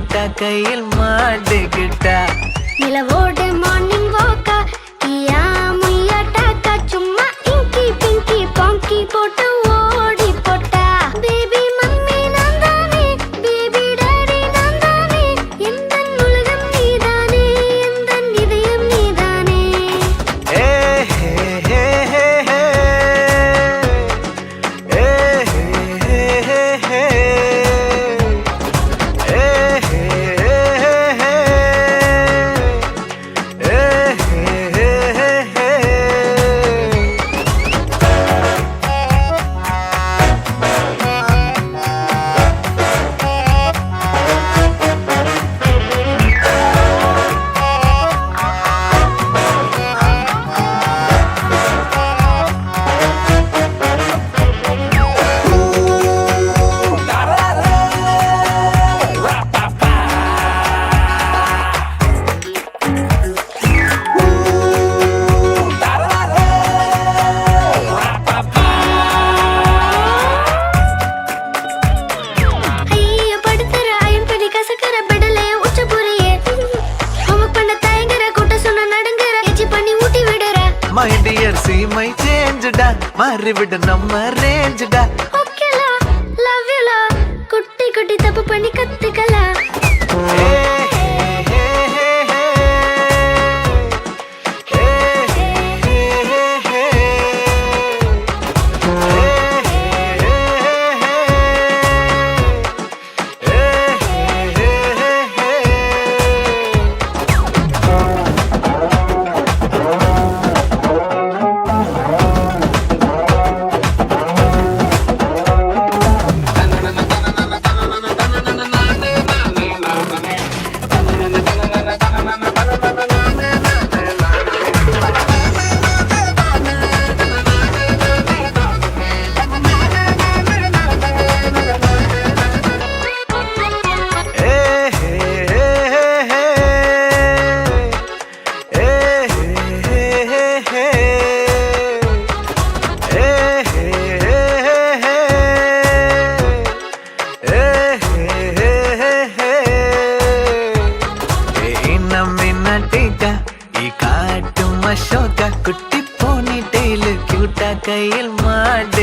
கியூட்டா கையில் மாட்டுக்கிட்டா நிலவோடு மார்னிங் வாக்கா கியா முய்யா டாக்கா சும்மா இங்கி பிங்கி பாங்கி போட்டு ஓடி போட்டா பேபி மம்மி நான் தானே பேபி டாடி நான் தானே எந்த உலகம் நீதானே எந்த இதயம் நீதானே ஏ ஹே ஹே ஹே ஹே ஏ ஹே ஹே ஹே My dear, see my change da, மாறிவிட நம்ம range da. Okay la, love you la, குட்டி குட்டி தப்பு பண்ணி கத்துக்கலாம். ಈ ಕಾಟು ಮಶೋಕ ಕುಟ್ಟಿ ಪೋನಿ ಟೈಲ್ ಕ್ಯೂಟ ಕೈಯಲ್ಲಿ ಮಾಡಿ